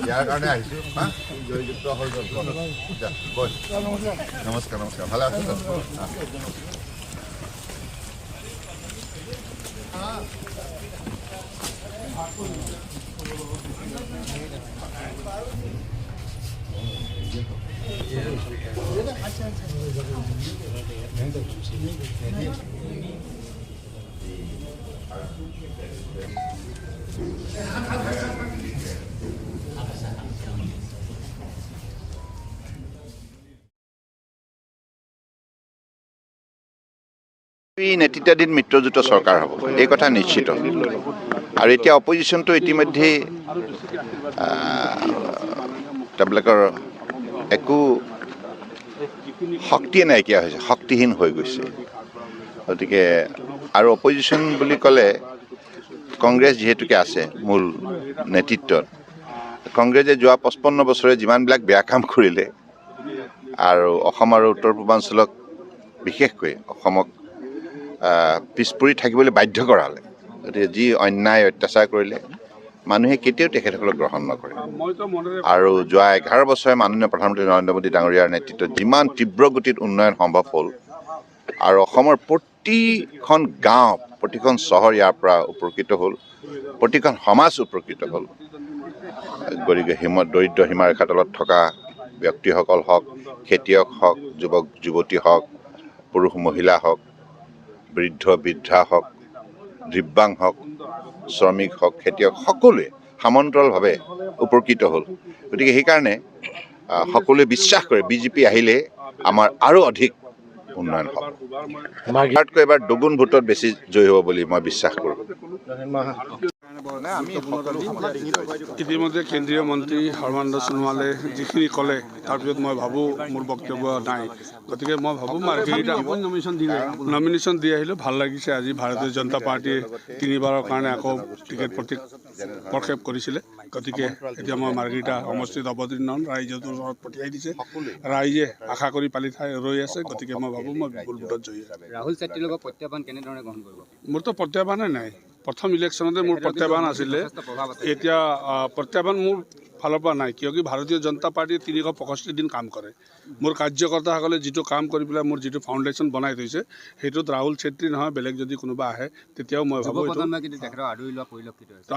ইয়াৰ কাৰণে আহিছোঁ জয়যুক্ত হৈ গ'ল নমস্কাৰ নমস্কাৰ ভালে আছোঁ নেতৃত্বাধীন মিত্ৰজোঁট চৰকাৰ হ'ব এই কথা নিশ্চিত আৰু এতিয়া অপজিশ্যনটো ইতিমধ্যে তেওঁলোকৰ একো শক্তিয়ে নাইকিয়া হৈছে শক্তিহীন হৈ গৈছে গতিকে আৰু অপজিশ্যন বুলি ক'লে কংগ্ৰেছ যিহেতুকে আছে মূল নেতৃত্বত কংগ্ৰেছে যোৱা 55 বছৰে যিমানবিলাক বেয়া কাম কৰিলে আৰু অসম আৰু উত্তৰ পূৰ্বাঞ্চলক বিশেষকৈ অসমক পিছপৰি থাকিবলৈ বাধ্য কৰালে গতিকে যি অন্যায় অত্যাচাৰ কৰিলে মানুহে কেতিয়াও তেখেতসকলক গ্ৰহণ নকৰে আৰু যোৱা 11 বছৰে মাননীয় প্ৰধানমন্ত্ৰী নৰেন্দ্ৰ মোদী ডাঙৰীয়াৰ নেতৃত্বত যিমান তীব্ৰ গতিত উন্নয়ন সম্ভৱ হ'ল আৰু অসমৰ প্ৰতিখন গাঁও প্ৰতিখন চহৰ ইয়াৰ পৰা উপকৃত হ'ল প্ৰতিখন সমাজ উপকৃত হ'ল গতিকে দৰিদ্ৰ সীমাৰেখাৰ তলত থকা ব্যক্তিসকল হওক খেতিয়ক হওক যুৱক যুৱতী হওক পুৰুষ মহিলা হওক বৃদ্ধ বৃদ্ধা হওক দিব্যাং হওক শ্ৰমিক হওক খেতিয়ক সকলোৱে সমান্তৰালভাৱে উপকৃত হ'ল গতিকে সেইকাৰণে সকলোৱে বিশ্বাস কৰে বিজেপি আহিলে আমাৰ আৰু অধিক উন্নয়ন হ'ব ভাৰতকৈ এবাৰ দুগুণ ভোটত বেছি জয়ী হ'ব বুলি মই বিশ্বাস কৰোঁ ইতিমধ্যে কেন্দ্ৰীয় মন্ত্ৰী সৰ্বানন্দ সোণোৱালে যিখিনি ক'লে তাৰপিছত মই ভাবোঁ মোৰ বক্তব্য নাই গতিকে মই ভাবোঁ মাৰ্ঘেৰিটা নমিনেশ্যন দি আহিলোঁ ভাল লাগিছে আজি ভাৰতীয় জনতা পাৰ্টীয়ে 3বাৰৰ কাৰণে আকৌ টিকেট প্ৰক্ষেপ কৰিছিলে গতিকে এতিয়া মই মাৰ্ঘেৰিটা সমষ্টিত অৱতীৰ্ণ ৰাইজৰ ওচৰত পঠিয়াই দিছে ৰাইজে আশা কৰি পালি ঠাই ৰৈ আছে গতিকে মই ভাবোঁ মই বিপুল ভোটত জয়ী ৰাহুল ছেত্ৰীৰ লগত প্ৰত্যাহ্বান কেনেধৰণে গ্ৰহণ কৰিব মোৰতো প্ৰত্যাহ্বানে নাই প্ৰথম ইলেকশ্যনতে মোৰ প্ৰত্যাহ্বান আছিলে এতিয়া প্ৰত্যাহ্বান মোৰ ফালৰ পৰা নাই কিয় কি ভাৰতীয় জনতা পাৰ্টীয়ে 365 দিন কাম কৰে মোৰ কাৰ্যকৰ্তাসকলে যিটো কাম কৰি পেলাই মোৰ যিটো ফাউণ্ডেশ্যন বনাই থৈছে সেইটোত ৰাহুল ছেত্ৰী নহয় বেলেগ যদি কোনোবা আহে তেতিয়াও মই ভাবোঁ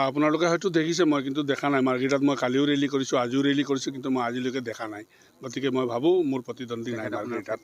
আপোনালোকে হয়তো দেখিছে মই কিন্তু দেখা নাই মাৰ্ঘেৰিটাত মই কালিও ৰেলী কৰিছোঁ আজিও ৰেলী কৰিছোঁ কিন্তু মই আজিলৈকে দেখা নাই গতিকে মই ভাবোঁ মোৰ প্ৰতিদ্বন্দ্বী নাই মাৰ্ঘেৰিটাত